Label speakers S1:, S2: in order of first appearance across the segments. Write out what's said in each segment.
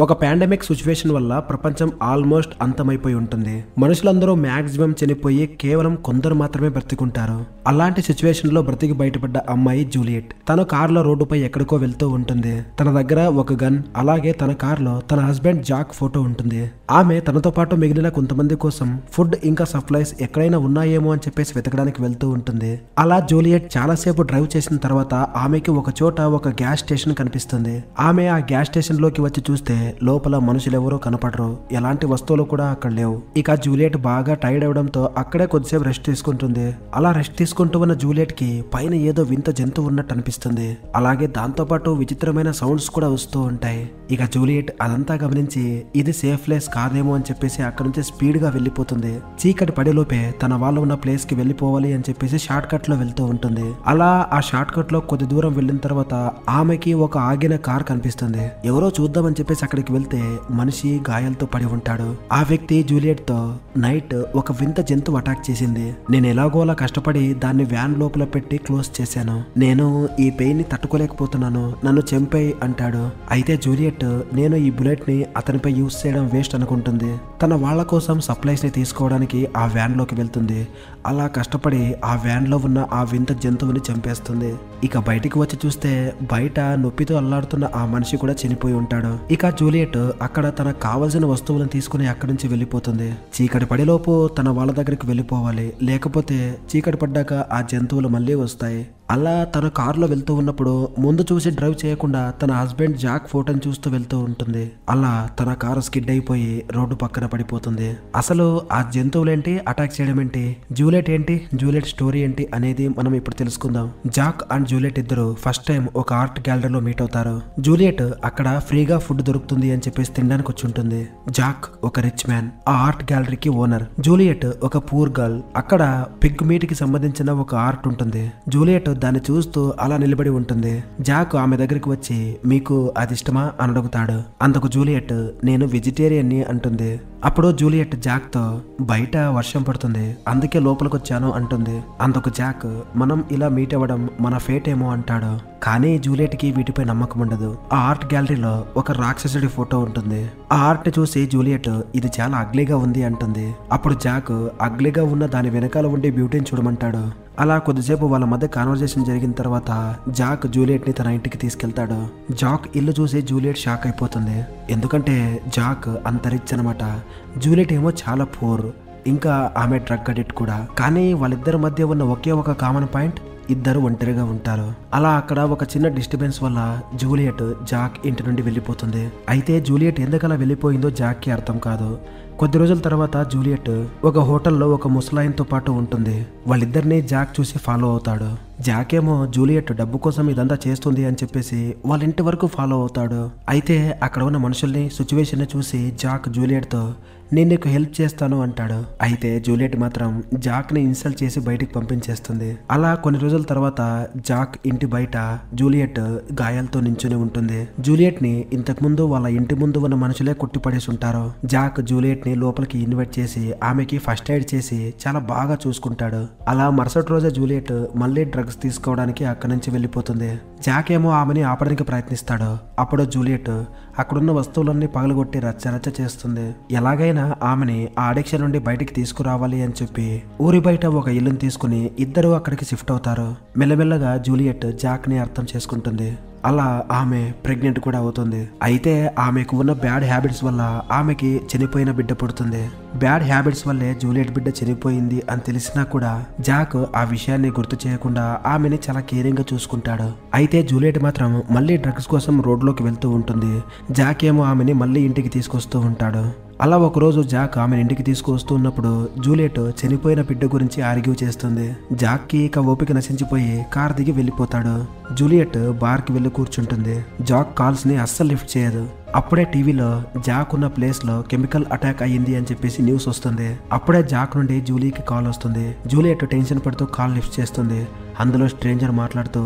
S1: ఒక pandemic situation వల్ల ప్రపంచం ఆల్మోస్ట్ అంతమైపోయి ఉంటుంది. మనుషులందరూ మాక్సిమం చనిపోయి కేవలం కొందరు మాత్రమే బ్రతికుంటారు. అలాంటి సిచ్యువేషన్ లో బ్రతికి బయటపడ్డ అమ్మాయి జూలియట్. తన కారులో రోడ్డుపై ఎక్కడికో వెళ్తూ ఉంటుంది. తన దగ్గర ఒక గన్, అలాగే తన కారులో తన హస్బెండ్ జాక్ ఫోటో ఉంటుంది. ఆమె తనతో పాటు మిగిలిన కొంతమంది కోసం ఫుడ్ ఇంకా సప్లైస్ ఎక్కడైనా ఉన్నాయేమో అని చెప్పేసి వెతకడానికి వెళ్తూ ఉంటుంది. అలా జూలియట్ చాలాసేపు డ్రైవ్ చేసిన తర్వాత ఆమెకి ఒక చోట ఒక గ్యాస్ స్టేషన్ కనిపిస్తుంది. ఆమె ఆ గ్యాస్ స్టేషన్ లోకి వచ్చి చూస్తే లోపల మనుషులెవరూ కనపడరు, ఎలాంటి వస్తువులు కూడా అక్కడ లేవు. ఇక జూలియట్ బాగా టైర్డ్ అవడంతో అక్కడే కొద్దిసేపు రెస్ట్ తీసుకుంటుంది. అలా రెస్ట్ తీసుకుంటూ ఉన్న జూలియట్ కి పైన ఏదో వింత జంతువు ఉన్నట్టు అనిపిస్తుంది. అలాగే దాంతో పాటు విచిత్రమైన సౌండ్స్ కూడా వస్తూ ఉంటాయి. ఇక జూలియట్ అదంతా గమనించి ఇది సేఫ్ ప్లేస్ కాదేమో అని చెప్పేసి అక్కడ నుంచి స్పీడ్ గా వెళ్లిపోతుంది. చీకటి పడేలోపే తన వాళ్ళు ఉన్న ప్లేస్ కి వెళ్లిపోవాలి అని చెప్పేసి షార్ట్ కట్ లో వెళ్తూ ఉంటుంది. అలా ఆ షార్ట్ కట్ లో కొద్ది దూరం వెళ్లిన తర్వాత ఆమెకి ఒక ఆగిన కార్ కనిపిస్తుంది. ఎవరో చూద్దామని చెప్పేసి అక్కడికి వెళ్తే మనిషి గాయాలతో పడి ఉంటాడు. ఆ వ్యక్తి జూలియట్ తో నైట్ ఒక వింత జంతువు అటాక్ చేసింది. నేను ఎలాగోలా కష్టపడి దాన్ని వ్యాన్ లోపల పెట్టి క్లోజ్ చేశాను. నేను ఈ పెయిన్ ని తట్టుకోలేకపోతున్నాను, నన్ను చంపేయ్ అంటాడు. అయితే జూలియట్ నేను ఈ బుల్లెట్ ని అతనిపై యూజ్ చేయడం వేస్ట్ అనుకుంటుంది. తన వాళ్ళ కోసం సప్లైస్ ని తీసుకోవడానికి ఆ వ్యాన్ లోకి వెళ్తుంది. అలా కష్టపడి ఆ వ్యాన్ లో ఉన్న ఆ వింత జంతువుని చంపేస్తుంది. ఇక బయటికి వచ్చి చూస్తే బయట నొప్పితో అల్లాడుతున్న ఆ మనిషి కూడా చనిపోయి ఉంటాడు. ఇక జూలియట్ అక్కడ తనకు కావలసిన వస్తువులను తీసుకుని అక్కడి నుంచి వెళ్ళిపోతుంది. చీకటి పడిలోపు తన వాళ్ళ దగ్గరికి వెళ్ళిపోవాలి, లేకపోతే చీకటి పడ్డాక ఆ జంతువులు మళ్ళీ వస్తాయి. అలా తన కారులో వెళ్తూ ఉన్నప్పుడు ముందు చూసి డ్రైవ్ చేయకుండా తన హస్బెండ్ జాక్ ఫోటోని చూస్తూ వెళ్తూ ఉంటుంది. అలా తన కారు స్కిడ్ అయిపోయి రోడ్డు పక్కన పడిపోతుంది. అసలు ఆ జంతువులేంటి, అటాక్ చేయడం ఏంటి, జూలియట్ ఏంటి, జూలియట్ స్టోరీ ఏంటి అనేది మనం ఇప్పుడు తెలుసుకుందాం. జాక్ అండ్ జూలియట్ ఇద్దరు ఫస్ట్ టైం ఒక ఆర్ట్ గ్యాలరీలో మీట్ అవుతారు. జూలియట్ అక్కడ ఫ్రీగా ఫుడ్ దొరుకుతుంది అని చెప్పేసి తినడానికి వచ్చి ఉంటుంది. జాక్ ఒక రిచ్ మ్యాన్, ఆ ఆర్ట్ గ్యాలరీకి ఓనర్. జూలియట్ ఒక పూర్ గర్ల్. అక్కడ పిగ్ మీట్ కి సంబంధించిన ఒక ఆర్ట్ ఉంటుంది. జూలియట్ దాన్ని చూస్తూ అలా నిలబడి ఉంటుంది. జాక్ ఆమె దగ్గరికి వచ్చి మీకు అది ఇష్టమా అని అడుగుతాడు. అందుకు జూలియట్ నేను వెజిటేరియన్ ని అంటుంది. అప్పుడు జూలియట్ జాక్ తో బయట వర్షం పడుతుంది, అందుకే లోపలికి వచ్చాను అంటుంది. అందుకు జాక్ మనం ఇలా మీట్ అవ్వడం మన ఫేట్ ఏమో అంటాడు. కానీ జూలియట్ కి వీటిపై నమ్మకం ఉండదు. ఆ ఆర్ట్ గ్యాలరీలో ఒక రాక్షసుడి ఫోటో ఉంటుంది. ఆ ఆర్ట్ చూసి జూలియట్ ఇది చాలా అగ్లీగా ఉంది అంటుంది. అప్పుడు జాక్ అగ్లీగా ఉన్న దాని వెనకాల ఉండే బ్యూటీని చూడమంటాడు. అలా కొద్దిసేపు వాళ్ళ మధ్య కాన్వర్సేషన్ జరిగిన తర్వాత జాక్ జూలియట్ ని తన ఇంటికి తీసుకెళ్తాడు. జాక్ ఇల్లు చూసి జూలియట్ షాక్ అయిపోతుంది. ఎందుకంటే జాక్ అంత రిచ్ అనమాట. జూలియట్ ఏమో చాలా పూర్, ఇంకా ఆమె డ్రగ్ అడిక్ట్ కూడా. కానీ వాళ్ళిద్దరి మధ్య ఉన్న ఒకే ఒక కామన్ పాయింట్, ఇద్దరు ఒంటరిగా ఉంటారు. అలా అక్కడ ఒక చిన్న డిస్టర్బెన్స్ వల్ల జూలియట్ జాక్ ఇంటి నుండి వెళ్ళిపోతుంది. అయితే జూలియట్ ఎందుకలా వెళ్ళిపోయిందో జాక్ కి అర్థం కాదు. కొద్ది రోజుల తర్వాత జూలియట్ ఒక హోటల్లో ఒక ముసలాయన్తో పాటు ఉంటుంది. వాళ్ళిద్దరిని జాక్ చూసి ఫాలో అవుతాడు. జాక్ ఏమో జూలియట్ డబ్బు కోసం ఇదంతా చేస్తుంది అని చెప్పేసి వాళ్ళ ఇంటి వరకు ఫాలో అవుతాడు. అయితే అక్కడ ఉన్న మనుషుల్ని, సిచ్యువేషన్ ని చూసి జాక్ జూలియట్ తో నేను నీకు హెల్ప్ చేస్తాను అంటాడు. అయితే జూలియట్ మాత్రం జాక్ ని ఇన్సల్ట్ చేసి బయటికి పంపించేస్తుంది. అలా కొన్ని రోజుల తర్వాత జాక్ ఇంటి బయట జూలియట్ గాయాలతో నించుని ఉంటుంది. జూలియట్ ని ఇంతకు ముందు వాళ్ళ ఇంటి ముందు ఉన్న మనుషులే కొట్టిపడేసి ఉంటారు. జాక్ జూలియట్ ని లోపలికి ఇన్వైట్ చేసి ఆమెకి ఫస్ట్ ఎయిడ్ చేసి చాలా బాగా చూసుకుంటాడు. అలా మరుసటి రోజే జూలియట్ మళ్ళీ డ్రగ్స్ తీసుకోవడానికి అక్కడి నుంచి వెళ్ళిపోతుంది. జాక్ ఏమో ఆమెని ఆపడానికి ప్రయత్నిస్తాడు. అప్పుడు జూలియట్ అక్కడున్న వస్తువులన్నీ పగలగొట్టి రచ్చరచ్చ చేస్తుంది. ఎలాగైనా ఆమెని ఆ అడిక్షన్ నుండి బయటికి తీసుకురావాలి అని చెప్పి ఊరి బయట ఒక ఇల్లుని తీసుకుని ఇద్దరు అక్కడికి షిఫ్ట్ అవుతారు. మెల్లమెల్లగా జూలియట్ జాక్ ని అర్థం చేసుకుంటుంది. అలా ఆమె ప్రెగ్నెంట్ కూడా అవుతుంది. అయితే ఆమెకు ఉన్న బ్యాడ్ హ్యాబిట్స్ వల్ల ఆమెకి చనిపోయిన బిడ్డ పుడుతుంది. బ్యాడ్ హ్యాబిట్స్ వల్లే జూలియట్ బిడ్డ చనిపోయింది అని తెలిసినా కూడా జాక్ ఆ విషయాన్ని గుర్తు చేయకుండా ఆమెని చాలా కేరింగ్ గా చూసుకుంటాడు. అయితే జూలియట్ మాత్రం మళ్ళీ డ్రగ్స్ కోసం రోడ్లోకి వెళ్తూ ఉంటుంది. జాక్ ఏమో ఆమెని మళ్ళీ ఇంటికి తీసుకొస్తూ ఉంటాడు. అలా ఒకరోజు జాక్ ఆమెను ఇంటికి తీసుకువస్తూ ఉన్నప్పుడు జూలియట్ చనిపోయిన బిడ్డ గురించి ఆర్గ్యూ చేస్తుంది. జాక్ కి ఇక ఓపిక నశించిపోయి కార్ దిగి వెళ్ళిపోతాడు. జూలియట్ బార్ కి వెళ్లి కూర్చుంటుంది. జాక్ కాల్స్ ని అస్సలు లిఫ్ట్ చేయదు. అప్పుడే టీవీలో జాక్ ఉన్న ప్లేస్ లో కెమికల్ అటాక్ అయ్యింది అని చెప్పేసి న్యూస్ వస్తుంది. అప్పుడే జాక్ నుండి జూలీకి కాల్ వస్తుంది. జూలియట్ టెన్షన్ పడుతూ కాల్ లిఫ్ట్ చేస్తుంది. అందులో స్ట్రేంజర్ మాట్లాడుతూ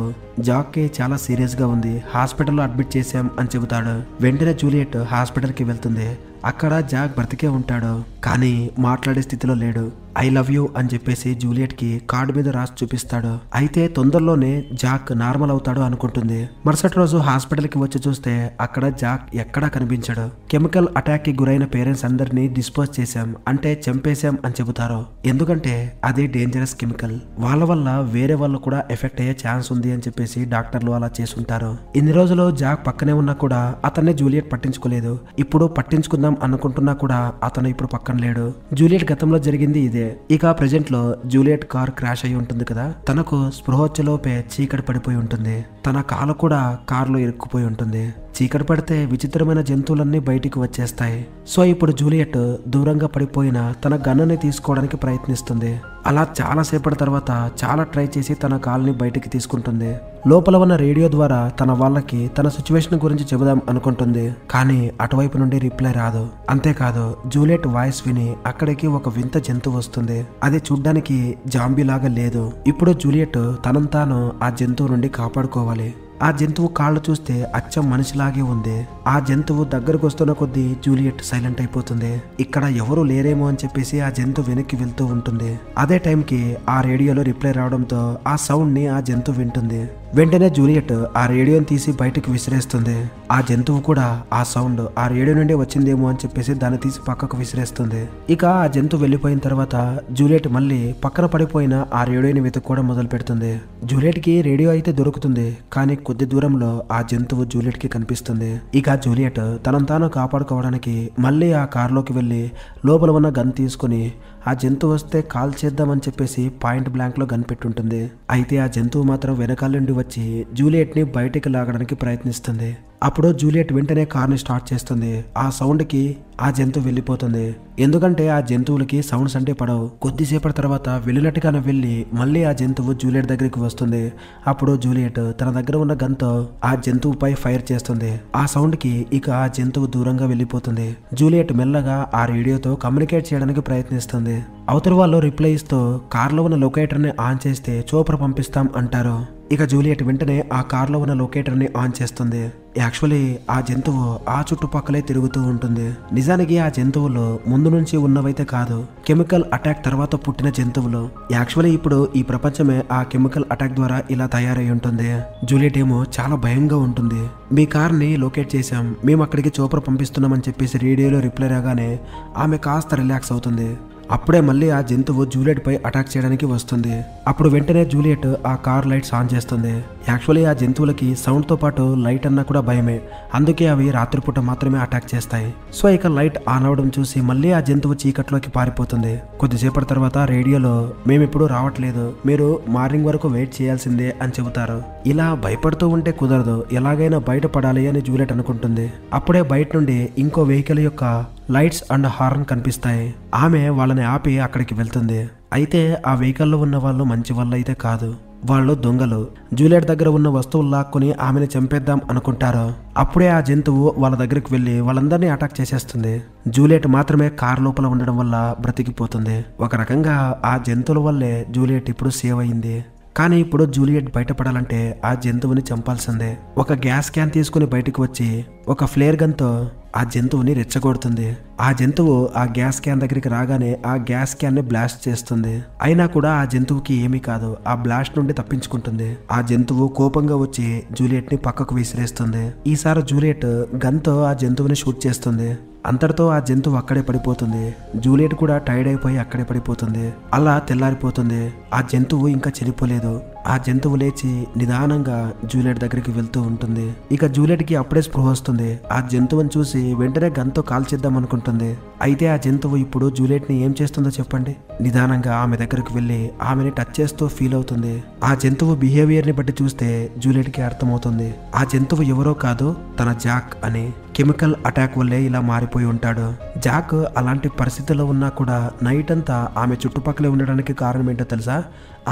S1: జాక్ కి చాలా సీరియస్ గా ఉంది, హాస్పిటల్లో అడ్మిట్ చేశాం అని చెబుతాడు. వెంటనే జూలియట్ హాస్పిటల్ కి వెళ్తుంది. అక్కడ జాక్ బ్రతికే ఉంటాడు, కానీ మాట్లాడే స్థితిలో లేడు. ఐ లవ్ యూ అని చెప్పేసి జూలియట్ కి కార్డు మీద రాసి చూపిస్తాడు. అయితే తొందరలోనే జాక్ నార్మల్ అవుతాడు అనుకుంటుంది. మరుసటి రోజు హాస్పిటల్ కి వచ్చి చూస్తే అక్కడ జాక్ ఎక్కడా కనిపించాడు. కెమికల్ అటాక్ కి గురైన పేరెంట్స్ అందరినీ డిస్పోజ్ చేశాం, అంటే చంపేశాం అని చెబుతారు. ఎందుకంటే అది డేంజరస్ కెమికల్, వాళ్ళ వల్ల వేరే వాళ్ళు కూడా ఎఫెక్ట్ అయ్యే ఛాన్స్ ఉంది అని చెప్పేసి డాక్టర్లు అలా చేసుంటారు. ఇన్ని రోజులు జాక్ పక్కనే ఉన్నా కూడా అతన్ని జూలియట్ పట్టించుకోలేదు. ఇప్పుడు పట్టించుకుందాం అనుకుంటున్నా కూడా అతను ఇప్పుడు పక్కన లేడు. జూలియట్ గతంలో జరిగింది ఇదే. ఇక ప్రెజెంట్ లో జూలియట్ కార్ క్రాష్ అయి ఉంటుంది కదా, తనకు స్పృహ వచ్చేలోపే చీకటి పడిపోయి ఉంటుంది. తన కాలు కూడా కారులో ఇరుక్కుపోయి ఉంటుంది. చీకటి పడితే విచిత్రమైన జంతువులన్నీ బయటికి వచ్చేస్తాయి. సో ఇప్పుడు జూలియట్ దూరంగా పడిపోయిన తన గన్నుని తీసుకోవడానికి ప్రయత్నిస్తుంది. అలా చాలా సేపటి తర్వాత చాలా ట్రై చేసి తన కాల్ని బయటికి తీసుకుంటుంది. లోపల ఉన్న రేడియో ద్వారా తన వాళ్ళకి తన సిచ్యువేషన్ గురించి చెబుదాం అనుకుంటుంది, కానీ అటువైపు నుండి రిప్లై రాదు. అంతేకాదు జూలియట్ వాయిస్ విని అక్కడికి ఒక వింత జంతువు వస్తుంది. అది చూడ్డానికి జాంబీ లాగా లేదు. ఇప్పుడు జూలియట్ తనను తాను ఆ జంతువు నుండి కాపాడుకోవాలి. ఆ జంతువు కాళ్ళు చూస్తే అచ్చం మనిషిలాగే ఉంది. ఆ జంతువు దగ్గరకు వస్తున్న కొద్దీ జూలియట్ సైలెంట్ అయిపోతుంది. ఇక్కడ ఎవరు లేరేమో అని చెప్పేసి ఆ జంతువు వెనక్కి వెళ్తూ ఉంటుంది. అదే టైంకి ఆ రేడియోలో రిప్లై రావడంతో ఆ సౌండ్ ని ఆ జంతువు వింటుంది. వెంటనే జూలియట్ ఆ రేడియోని తీసి బయటకు విసిరేస్తుంది. ఆ జంతువు కూడా ఆ సౌండ్ ఆ రేడియో నుండి వచ్చిందేమో అని చెప్పేసి దాన్ని తీసి పక్కకు విసిరేస్తుంది. ఇక ఆ జంతువు వెళ్ళిపోయిన తర్వాత జూలియట్ మళ్ళీ పక్కన పడిపోయిన ఆ రేడియోని వెతుక్కోవడం మొదలు పెడుతుంది. జూలియట్ కి రేడియో అయితే దొరుకుతుంది, కానీ కొద్ది దూరంలో ఆ జంతువు జూలియట్ కి కనిపిస్తుంది. ఇక జూలియట్ తనను తాను కాపాడుకోవడానికి మళ్ళీ ఆ కారులోకి వెళ్ళి లోపల ఉన్న గన్ తీసుకుని ఆ జంతువు వస్తే కాల్ చేద్దామని చెప్పేసి పాయింట్ బ్లాంక్ లో గన్ పెట్టుంటుంది. అయితే ఆ జంతువు మాత్రం వెనకాల నుండి వచ్చి జూలియట్ ని బయటికి లాగడానికి ప్రయత్నిస్తుంది. అప్పుడు జూలియట్ వెంటనే కార్ని స్టార్ట్ చేస్తుంది. ఆ సౌండ్ కి ఆ జంతువు వెళ్ళిపోతుంది. ఎందుకంటే ఆ జంతువులకి సౌండ్స్ అంటే పడవు. కొద్దిసేపటి తర్వాత వెళ్ళినట్టుగానే వెళ్ళి మళ్ళీ ఆ జంతువు జూలియట్ దగ్గరికి వస్తుంది. అప్పుడు జూలియట్ తన దగ్గర ఉన్న గన్తో ఆ జంతువుపై ఫైర్ చేస్తుంది. ఆ సౌండ్ కి ఇక ఆ జంతువు దూరంగా వెళ్ళిపోతుంది. జూలియట్ మెల్లగా ఆ రేడియోతో కమ్యూనికేట్ చేయడానికి ప్రయత్నిస్తుంది. అవతల వాళ్ళు రిప్లై ఇస్తూ కార్లో ఉన్న లొకేటర్ ని ఆన్ చేస్తే చోపర్ పంపిస్తాం అంటారు. ఇక జూలియట్ వెంటనే ఆ కార్లో ఉన్న లొకేటర్ ని ఆన్ చేస్తుంది. యాక్చువల్లీ ఆ జంతువు ఆ చుట్టుపక్కలే తిరుగుతూ ఉంటుంది. నిజానికి ఆ జంతువులు ముందు నుంచి ఉన్నవైతే కాదు, కెమికల్ అటాక్ తర్వాత పుట్టిన జంతువులు. యాక్చువల్లీ ఇప్పుడు ఈ ప్రపంచమే ఆ కెమికల్ అటాక్ ద్వారా ఇలా తయారై ఉంటుంది. జూలియట్ ఏమో చాలా భయంగా ఉంటుంది. మీ కార్ని లొకేట్ చేశాం, మేము అక్కడికి చోపర్ పంపిస్తున్నామని చెప్పేసి రేడియోలో రిప్లై రాగానే ఆమె కాస్త రిలాక్స్ అవుతుంది. అప్పుడే మళ్ళీ ఆ జంతువు జూలియట్ పై అటాక్ చేయడానికి వస్తుంది. అప్పుడు వెంటనే జూలియట్ ఆ కార్ లైట్స్ ఆన్ చేస్తుంది. యాక్చువల్లీ ఆ జంతువులకి సౌండ్ తో పాటు లైట్ అన్నా కూడా భయమే, అందుకే అవి రాత్రిపూట మాత్రమే అటాక్ చేస్తాయి. సో ఇక లైట్ ఆన్ అవడం చూసి మళ్ళీ ఆ జంతువు చీకట్లోకి పారిపోతుంది. కొద్దిసేపటి తర్వాత రేడియోలో మేమిప్పుడు రావట్లేదు, మీరు మార్నింగ్ వరకు వెయిట్ చేయాల్సిందే అని చెబుతారు. ఇలా భయపడుతూ ఉంటే కుదరదు, ఎలాగైనా బయటపడాలి అని జూలియట్ అనుకుంటుంది. అప్పుడే బయట నుండి ఇంకో వెహికల్ యొక్క లైట్స్ అండ్ హార్న్ కనిపిస్తాయి. ఆమె వాళ్ళని ఆపి అక్కడికి వెళ్తుంది. అయితే ఆ వెహికల్లో ఉన్న వాళ్ళు మంచి వాళ్ళు అయితే కాదు, వాళ్ళు దొంగలు. జూలియట్ దగ్గర ఉన్న వస్తువులు లాక్కుని ఆమెను చంపేద్దాం అనుకుంటారు. అప్పుడే ఆ జంతువు వాళ్ళ దగ్గరికి వెళ్ళి వాళ్ళందరినీ అటాక్ చేసేస్తుంది. జూలియట్ మాత్రమే కార్ లోపల ఉండడం వల్ల బ్రతికిపోతుంది. ఒక రకంగా ఆ జంతువుల వల్లే జూలియట్ ఇప్పుడు సేవ్ అయింది. కానీ ఇప్పుడు జూలియట్ బయటపడాలంటే ఆ జంతువుని చంపాల్సిందే. ఒక గ్యాస్ క్యాన్ తీసుకుని బయటకు వచ్చి ఒక ఫ్లేర్ గన్తో ఆ జంతువుని రెచ్చగొడుతుంది. ఆ జంతువు ఆ గ్యాస్ క్యాన్ దగ్గరికి రాగానే ఆ గ్యాస్ క్యాన్ ని బ్లాస్ట్ చేస్తుంది. అయినా కూడా ఆ జంతువుకి ఏమీ కాదు, ఆ బ్లాస్ట్ నుండి తప్పించుకుంటుంది. ఆ జంతువు కోపంగా వచ్చి జూలియట్ ని పక్కకు విసిరేస్తుంది. ఈసారి జూలియట్ గన్తో ఆ జంతువుని షూట్ చేస్తుంది. అంతటితో ఆ జంతువు అక్కడే పడిపోతుంది. జూలియట్ కూడా టైర్డ్ అయిపోయి అక్కడే పడిపోతుంది. అలా తెల్లారిపోతుంది. ఆ జంతువు ఇంకా చనిపోలేదు. ఆ జంతువు లేచి నిదానంగా జూలియట్ దగ్గరికి వెళ్తూ ఉంటుంది. ఇక జూలియట్ కి అప్పుడే స్పృహ వస్తుంది. ఆ జంతువుని చూసి వెంటనే గన్తో కాల్చేద్దాం అనుకుంటుంది. అయితే ఆ జంతువు ఇప్పుడు జూలియట్ ని ఏం చేస్తుందో చెప్పండి. నిదానంగా ఆమె దగ్గరకు వెళ్ళి ఆమెని టచ్ చేస్తూ ఫీల్ అవుతుంది. ఆ జంతువు బిహేవియర్ ని బట్టి చూస్తే జూలియట్ కి అర్థమవుతుంది ఆ జంతువు ఎవరో కాదు, తన జాక్ అని. కెమికల్ అటాక్ వల్లే ఇలా మారిపోయి ఉంటాడు. జాక్ అలాంటి పరిస్థితుల్లో ఉన్నా కూడా నైట్ అంతా ఆమె చుట్టుపక్కలే ఉండడానికి కారణం ఏంటో తెలుసా?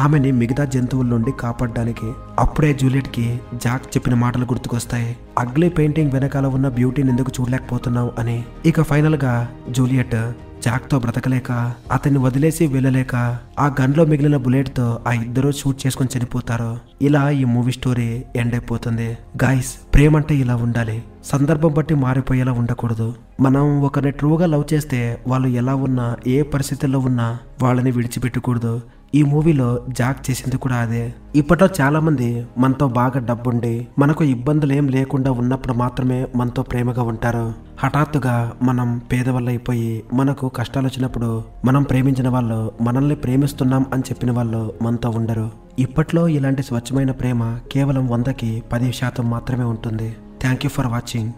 S1: ఆమెని మిగతా జంతువుల నుండి కాపాడడానికి. అప్పుడే జూలియట్ కి జాక్ చెప్పిన మాటలు గుర్తుకొస్తాయి. అగ్లీ పెయింటింగ్ వెనకాల ఉన్న బ్యూటీని ఎందుకు చూడలేకపోతున్నావు అని. ఇక ఫైనల్ గా జూలియట్ జాక్ తో బ్రతకలేక, అతన్ని వదిలేసి వెళ్ళలేక ఆ గన్ లో మిగిలిన బుల్లెట్ తో ఆ ఇద్దరు షూట్ చేసుకుని చనిపోతారు. ఇలా ఈ మూవీ స్టోరీ ఎండ్ అయిపోతుంది. గైస్, ప్రేమ అంటే ఇలా ఉండాలి. సందర్భం బట్టి మారిపోయేలా ఉండకూడదు. మనం ఒకరిని ట్రూగా లవ్ చేస్తే వాళ్ళు ఎలా ఉన్నా, ఏ పరిస్థితుల్లో ఉన్నా వాళ్ళని విడిచిపెట్టకూడదు. ఈ మూవీలో జాక్ చేసింది కూడా అదే. ఇప్పట్లో చాలా మంది మనతో బాగా డబ్బుండి మనకు ఇబ్బందులు ఏం లేకుండా ఉన్నప్పుడు మాత్రమే మనతో ప్రేమగా ఉంటారు. హఠాత్తుగా మనం పేదవాళ్ళు అయిపోయి మనకు కష్టాలు వచ్చినప్పుడు మనం ప్రేమించిన వాళ్ళు మనల్ని ప్రేమిస్తున్నాం అని చెప్పిన వాళ్ళు మనతో ఉండరు. ఇప్పట్లో ఇలాంటి స్వచ్ఛమైన ప్రేమ కేవలం 100కి 10% మాత్రమే ఉంటుంది. Thank you for watching.